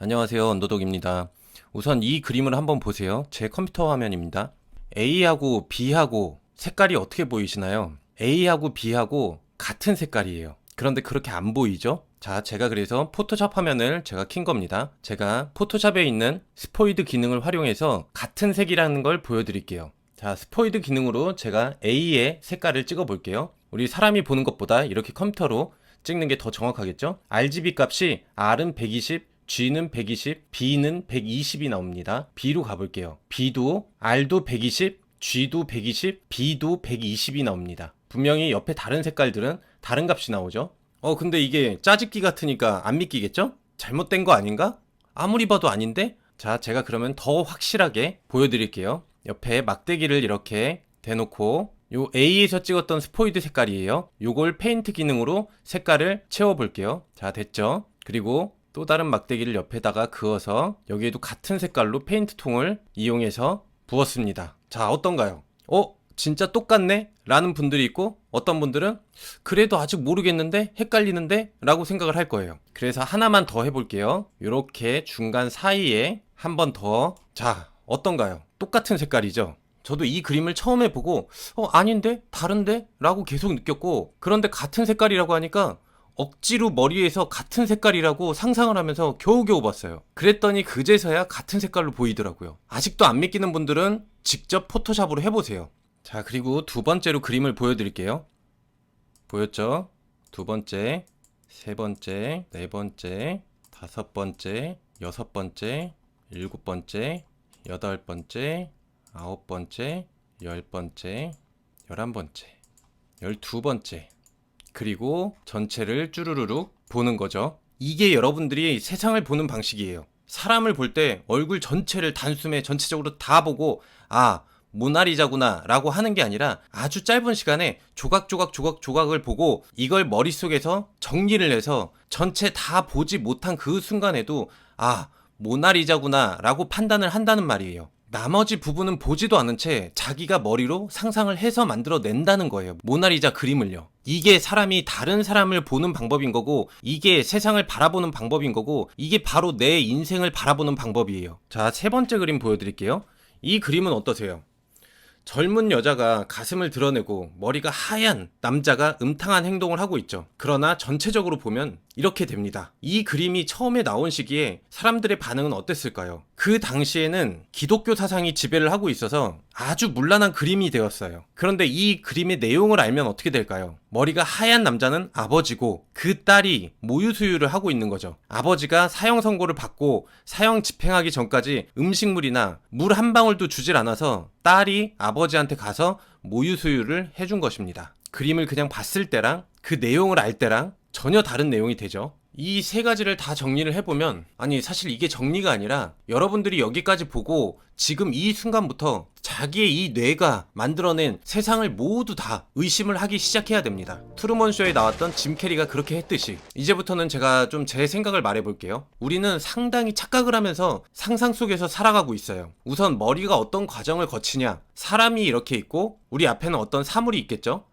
안녕하세요. 언더독입니다. 우선 이 그림을 한번 보세요. 제 컴퓨터 화면입니다. A하고 B하고 색깔이 어떻게 보이시나요? A하고 B하고 같은 색깔이에요. 그런데 그렇게 안 보이죠? 자, 제가 그래서 포토샵 화면을 제가 킨 겁니다. 제가 포토샵에 있는 스포이드 기능을 활용해서 같은 색이라는 걸 보여드릴게요. 자, 스포이드 기능으로 제가 A의 색깔을 찍어 볼게요. 우리 사람이 보는 것보다 이렇게 컴퓨터로 찍는 게 더 정확하겠죠? RGB 값이 R은 120, G는 120, B는 120이 나옵니다. B로 가볼게요. B도 R도 120, G도 120, B도 120이 나옵니다. 분명히 옆에 다른 색깔들은 다른 값이 나오죠. 근데 이게 짜집기 같으니까 안 믿기겠죠? 잘못된 거 아닌가? 아무리 봐도 아닌데? 자, 제가 그러면 더 확실하게 보여드릴게요. 옆에 막대기를 이렇게 대놓고 요 A에서 찍었던 스포이드 색깔이에요. 요걸 페인트 기능으로 색깔을 채워볼게요. 자, 됐죠? 그리고 또 다른 막대기를 옆에다가 그어서 여기에도 같은 색깔로 페인트 통을 이용해서 부었습니다. 자, 어떤가요? 진짜 똑같네? 라는 분들이 있고 어떤 분들은 그래도 아직 모르겠는데? 헷갈리는데? 라고 생각을 할 거예요. 그래서 하나만 더 해볼게요. 이렇게 중간 사이에 한 번 더. 자, 어떤가요? 똑같은 색깔이죠? 저도 이 그림을 처음에 보고 아닌데? 다른데? 라고 계속 느꼈고, 그런데 같은 색깔이라고 하니까 억지로 머리에서 같은 색깔이라고 상상을 하면서 겨우겨우 봤어요. 그랬더니 그제서야 같은 색깔로 보이더라고요. 아직도 안 믿기는 분들은 직접 포토샵으로 해보세요. 자, 그리고 두 번째로 그림을 보여드릴게요. 보였죠? 두 번째, 세 번째, 네 번째, 다섯 번째, 여섯 번째, 일곱 번째, 여덟 번째, 아홉 번째, 열 번째, 11번째, 12번째, 그리고 전체를 쭈루루룩 보는 거죠. 이게 여러분들이 세상을 보는 방식이에요. 사람을 볼 때 얼굴 전체를 단숨에 전체적으로 다 보고 모나리자구나 라고 하는 게 아니라 아주 짧은 시간에 조각을 보고 이걸 머릿속에서 정리를 해서 전체 다 보지 못한 그 순간에도 모나리자구나 라고 판단을 한다는 말이에요. 나머지 부분은 보지도 않은 채 자기가 머리로 상상을 해서 만들어낸다는 거예요. 모나리자 그림을요. 이게 사람이 다른 사람을 보는 방법인 거고, 이게 세상을 바라보는 방법인 거고, 이게 바로 내 인생을 바라보는 방법이에요. 자, 세 번째 그림 보여드릴게요. 이 그림은 어떠세요? 젊은 여자가 가슴을 드러내고 머리가 하얀 남자가 음탕한 행동을 하고 있죠. 그러나 전체적으로 보면 이렇게 됩니다. 이 그림이 처음에 나온 시기에 사람들의 반응은 어땠을까요? 그 당시에는 기독교 사상이 지배를 하고 있어서 아주 문란한 그림이 되었어요. 그런데 이 그림의 내용을 알면 어떻게 될까요? 머리가 하얀 남자는 아버지고 그 딸이 모유 수유를 하고 있는 거죠. 아버지가 사형 선고를 받고 사형 집행하기 전까지 음식물이나 물 한 방울도 주질 않아서 딸이 아버지한테 가서 모유 수유를 해준 것입니다. 그림을 그냥 봤을 때랑 그 내용을 알 때랑 전혀 다른 내용이 되죠. 이 세 가지를 다 정리를 해보면, 사실 이게 정리가 아니라 여러분들이 여기까지 보고 지금 이 순간부터 자기의 이 뇌가 만들어낸 세상을 모두 다 의심을 하기 시작해야 됩니다. 트루먼쇼에 나왔던 짐 캐리가 그렇게 했듯이 이제부터는 제가 좀 제 생각을 말해볼게요. 우리는 상당히 착각을 하면서 상상 속에서 살아가고 있어요. 우선 머리가 어떤 과정을 거치냐, 사람이 이렇게 있고 우리 앞에는 어떤 사물이 있겠죠.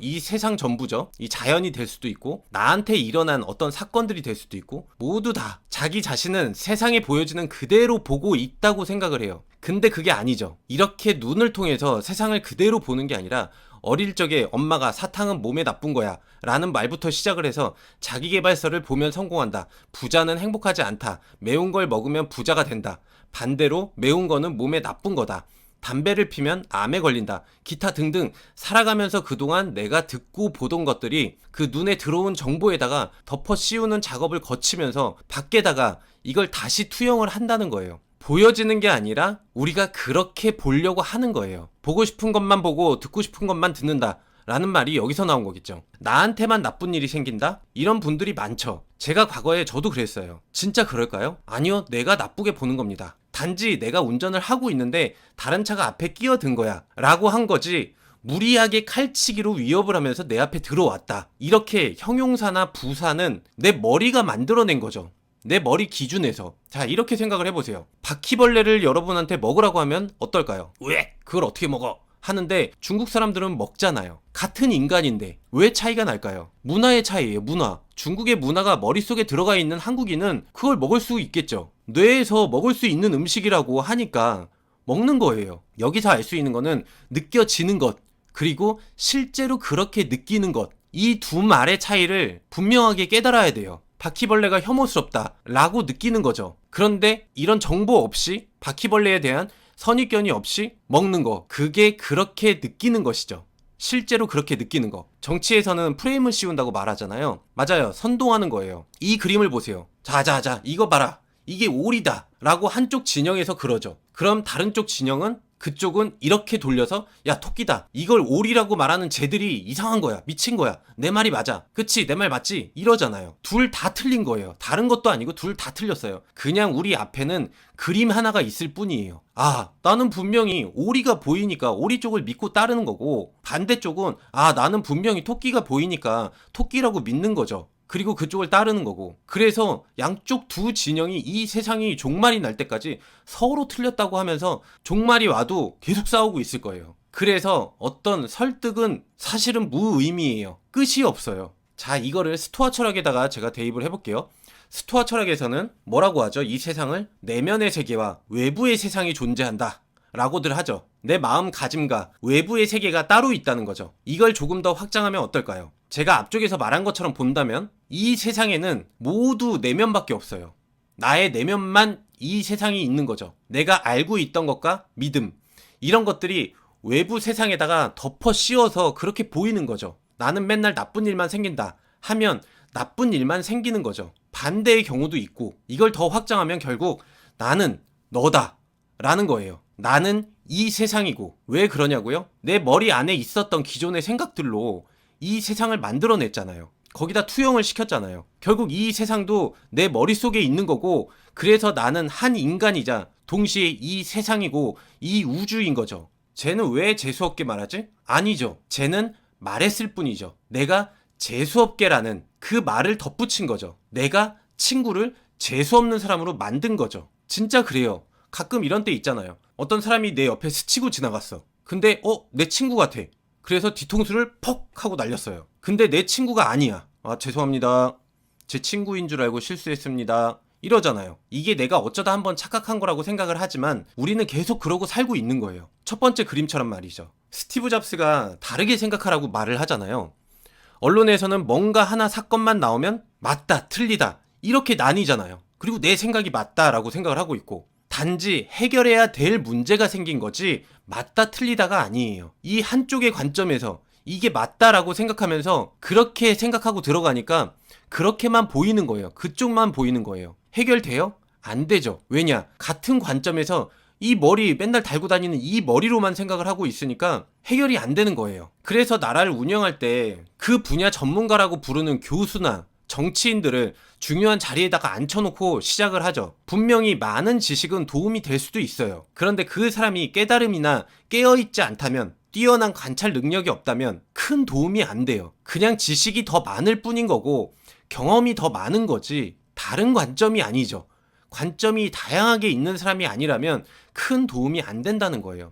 이 세상 전부죠. 이 자연이 될 수도 있고 나한테 일어난 어떤 사건들이 될 수도 있고, 모두 다 자기 자신은 세상에 보여지는 그대로 보고 있다고 생각을 해요. 근데 그게 아니죠. 이렇게 눈을 통해서 세상을 그대로 보는 게 아니라 어릴 적에 엄마가 사탕은 몸에 나쁜 거야 라는 말부터 시작을 해서 자기계발서를 보면 성공한다, 부자는 행복하지 않다, 매운 걸 먹으면 부자가 된다, 반대로 매운 거는 몸에 나쁜 거다, 담배를 피면 암에 걸린다, 기타 등등 살아가면서 그동안 내가 듣고 보던 것들이 그 눈에 들어온 정보에다가 덮어 씌우는 작업을 거치면서 밖에다가 이걸 다시 투영을 한다는 거예요. 보여지는 게 아니라 우리가 그렇게 보려고 하는 거예요. 보고 싶은 것만 보고 듣고 싶은 것만 듣는다 라는 말이 여기서 나온 거겠죠. 나한테만 나쁜 일이 생긴다? 이런 분들이 많죠. 제가 과거에 저도 그랬어요. 진짜 그럴까요? 아니요, 내가 나쁘게 보는 겁니다. 단지 내가 운전을 하고 있는데 다른 차가 앞에 끼어든 거야 라고 한 거지, 무리하게 칼치기로 위협을 하면서 내 앞에 들어왔다, 이렇게 형용사나 부사는 내 머리가 만들어낸 거죠. 내 머리 기준에서. 자, 이렇게 생각을 해보세요. 바퀴벌레를 여러분한테 먹으라고 하면 어떨까요? 왜? 그걸 어떻게 먹어? 하는데 중국 사람들은 먹잖아요. 같은 인간인데 왜 차이가 날까요? 문화의 차이예요. 문화. 중국의 문화가 머릿속에 들어가 있는 한국인은 그걸 먹을 수 있겠죠. 뇌에서 먹을 수 있는 음식이라고 하니까 먹는 거예요. 여기서 알 수 있는 거는 느껴지는 것, 그리고 실제로 그렇게 느끼는 것, 이 두 말의 차이를 분명하게 깨달아야 돼요. 바퀴벌레가 혐오스럽다 라고 느끼는 거죠. 그런데 이런 정보 없이, 바퀴벌레에 대한 선입견이 없이 먹는 거, 그게 그렇게 느끼는 것이죠. 실제로 그렇게 느끼는 거. 정치에서는 프레임을 씌운다고 말하잖아요. 맞아요. 선동하는 거예요. 이 그림을 보세요. 자자자, 이거 봐라, 이게 오리다 라고 한쪽 진영에서 그러죠. 그럼 다른 쪽 진영은, 그쪽은 이렇게 돌려서 야, 토끼다, 이걸 오리라고 말하는 쟤들이 이상한 거야, 미친 거야, 내 말이 맞아, 그치, 내 말 맞지, 이러잖아요. 둘 다 틀린 거예요. 다른 것도 아니고 둘 다 틀렸어요. 그냥 우리 앞에는 그림 하나가 있을 뿐이에요. 아, 나는 분명히 오리가 보이니까 오리 쪽을 믿고 따르는 거고, 반대쪽은 아, 나는 분명히 토끼가 보이니까 토끼라고 믿는 거죠. 그리고 그쪽을 따르는 거고. 그래서 양쪽 두 진영이 이 세상이 종말이 날 때까지 서로 틀렸다고 하면서 종말이 와도 계속 싸우고 있을 거예요. 그래서 어떤 설득은 사실은 무의미해요. 끝이 없어요. 자, 이거를 스토아 철학에다가 제가 대입을 해볼게요. 스토아 철학에서는 뭐라고 하죠? 이 세상을 내면의 세계와 외부의 세상이 존재한다 라고들 하죠. 내 마음가짐과 외부의 세계가 따로 있다는 거죠. 이걸 조금 더 확장하면 어떨까요? 제가 앞쪽에서 말한 것처럼 본다면 이 세상에는 모두 내면밖에 없어요. 나의 내면만 이 세상이 있는 거죠. 내가 알고 있던 것과 믿음, 이런 것들이 외부 세상에다가 덮어 씌워서 그렇게 보이는 거죠. 나는 맨날 나쁜 일만 생긴다 하면 나쁜 일만 생기는 거죠. 반대의 경우도 있고, 이걸 더 확장하면 결국 나는 너다 라는 거예요. 나는 이 세상이고. 왜 그러냐고요? 내 머리 안에 있었던 기존의 생각들로 이 세상을 만들어냈잖아요. 거기다 투영을 시켰잖아요. 결국 이 세상도 내 머릿속에 있는 거고, 그래서 나는 한 인간이자 동시에 이 세상이고 이 우주인 거죠. 쟤는 왜 재수없게 말하지? 아니죠. 쟤는 말했을 뿐이죠. 내가 재수없게라는 그 말을 덧붙인 거죠. 내가 친구를 재수없는 사람으로 만든 거죠. 진짜 그래요. 가끔 이런 때 있잖아요. 어떤 사람이 내 옆에 스치고 지나갔어. 근데 내 친구 같아. 그래서 뒤통수를 퍽 하고 날렸어요. 근데 내 친구가 아니야. 아, 죄송합니다. 제 친구인 줄 알고 실수했습니다. 이러잖아요. 이게 내가 어쩌다 한번 착각한 거라고 생각을 하지만 우리는 계속 그러고 살고 있는 거예요. 첫 번째 그림처럼 말이죠. 스티브 잡스가 다르게 생각하라고 말을 하잖아요. 언론에서는 뭔가 하나 사건만 나오면 맞다, 틀리다 이렇게 나뉘잖아요. 그리고 내 생각이 맞다라고 생각을 하고 있고, 단지 해결해야 될 문제가 생긴 거지 맞다 틀리다가 아니에요. 이 한쪽의 관점에서 이게 맞다라고 생각하면서 그렇게 생각하고 들어가니까 그렇게만 보이는 거예요. 그쪽만 보이는 거예요. 해결돼요? 안 되죠. 왜냐? 같은 관점에서 이 머리 맨날 달고 다니는 이 머리로만 생각을 하고 있으니까 해결이 안 되는 거예요. 그래서 나라를 운영할 때 그 분야 전문가라고 부르는 교수나 정치인들을 중요한 자리에다가 앉혀놓고 시작을 하죠. 분명히 많은 지식은 도움이 될 수도 있어요. 그런데 그 사람이 깨달음이나 깨어있지 않다면, 뛰어난 관찰 능력이 없다면 큰 도움이 안 돼요. 그냥 지식이 더 많을 뿐인 거고 경험이 더 많은 거지 다른 관점이 아니죠. 관점이 다양하게 있는 사람이 아니라면 큰 도움이 안 된다는 거예요.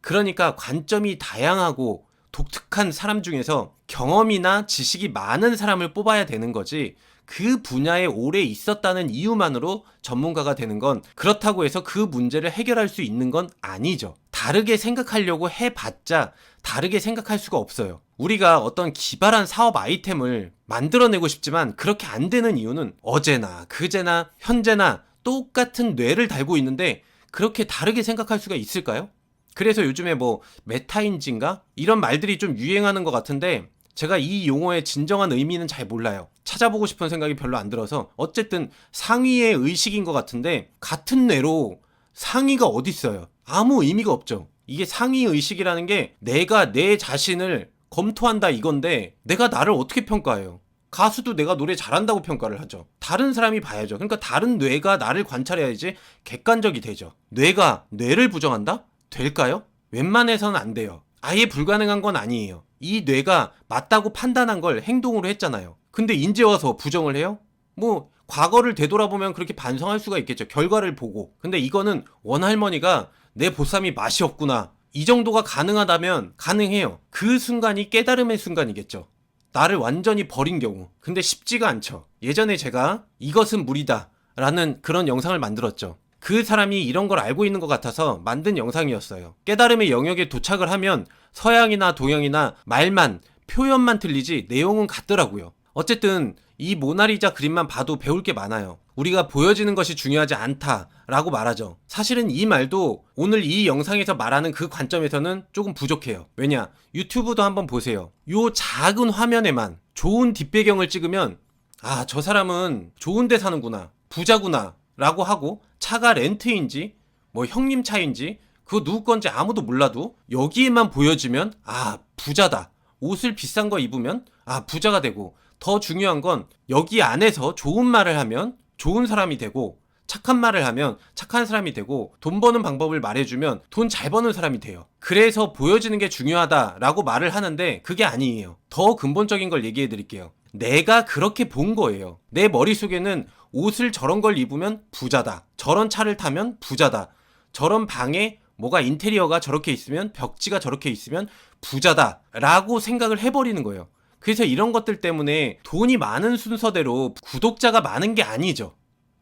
그러니까 관점이 다양하고 독특한 사람 중에서 경험이나 지식이 많은 사람을 뽑아야 되는 거지, 그 분야에 오래 있었다는 이유만으로 전문가가 되는 건, 그렇다고 해서 그 문제를 해결할 수 있는 건 아니죠. 다르게 생각하려고 해봤자 다르게 생각할 수가 없어요. 우리가 어떤 기발한 사업 아이템을 만들어내고 싶지만 그렇게 안 되는 이유는 어제나 그제나 현재나 똑같은 뇌를 달고 있는데 그렇게 다르게 생각할 수가 있을까요? 그래서 요즘에 뭐 메타인지인가? 이런 말들이 좀 유행하는 것 같은데 제가 이 용어의 진정한 의미는 잘 몰라요. 찾아보고 싶은 생각이 별로 안 들어서. 어쨌든 상위의 의식인 것 같은데, 같은 뇌로 상위가 어디 있어요? 아무 의미가 없죠. 이게 상위 의식이라는 게 내가 내 자신을 검토한다 이건데, 내가 나를 어떻게 평가해요? 가수도 내가 노래 잘한다고 평가를 하죠. 다른 사람이 봐야죠. 그러니까 다른 뇌가 나를 관찰해야지 객관적이 되죠. 뇌가 뇌를 부정한다? 될까요? 웬만해서는 안 돼요. 아예 불가능한 건 아니에요. 이 뇌가 맞다고 판단한 걸 행동으로 했잖아요. 근데 이제 와서 부정을 해요? 뭐 과거를 되돌아보면 그렇게 반성할 수가 있겠죠. 결과를 보고. 근데 이거는 원할머니가 내 보쌈이 맛이 없구나, 이 정도가 가능하다면 가능해요. 그 순간이 깨달음의 순간이겠죠. 나를 완전히 버린 경우. 근데 쉽지가 않죠. 예전에 제가 이것은 물이다 라는 그런 영상을 만들었죠. 그 사람이 이런 걸 알고 있는 것 같아서 만든 영상이었어요. 깨달음의 영역에 도착을 하면 서양이나 동양이나 말만, 표현만 틀리지 내용은 같더라고요. 어쨌든 이 모나리자 그림만 봐도 배울 게 많아요. 우리가 보여지는 것이 중요하지 않다라고 말하죠. 사실은 이 말도 오늘 이 영상에서 말하는 그 관점에서는 조금 부족해요. 왜냐? 유튜브도 한번 보세요. 요 작은 화면에만 좋은 뒷배경을 찍으면 아, 저 사람은 좋은 데 사는구나, 부자구나 라고 하고, 차가 렌트인지 뭐 형님 차인지 그거 누구 건지 아무도 몰라도 여기에만 보여지면 아, 부자다, 옷을 비싼 거 입으면 아, 부자가 되고, 더 중요한 건 여기 안에서 좋은 말을 하면 좋은 사람이 되고, 착한 말을 하면 착한 사람이 되고, 돈 버는 방법을 말해주면 돈 잘 버는 사람이 돼요. 그래서 보여지는 게 중요하다라고 말을 하는데 그게 아니에요. 더 근본적인 걸 얘기해 드릴게요. 내가 그렇게 본 거예요. 내 머릿속에는 옷을 저런 걸 입으면 부자다, 저런 차를 타면 부자다, 저런 방에 뭐가 인테리어가 저렇게 있으면, 벽지가 저렇게 있으면 부자다 라고 생각을 해버리는 거예요. 그래서 이런 것들 때문에 돈이 많은 순서대로 구독자가 많은 게 아니죠.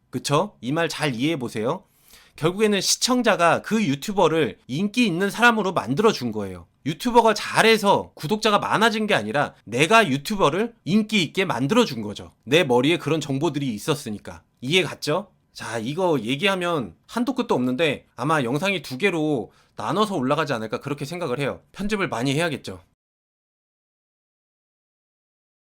그쵸? 이 말 잘 이해해 보세요. 결국에는 시청자가 그 유튜버를 인기 있는 사람으로 만들어 준 거예요. 유튜버가 잘해서 구독자가 많아진 게 아니라 내가 유튜버를 인기 있게 만들어 준 거죠. 내 머리에 그런 정보들이 있었으니까. 이해 갔죠? 자, 이거 얘기하면 한도 끝도 없는데 아마 영상이 2개로 나눠서 올라가지 않을까 그렇게 생각을 해요. 편집을 많이 해야겠죠.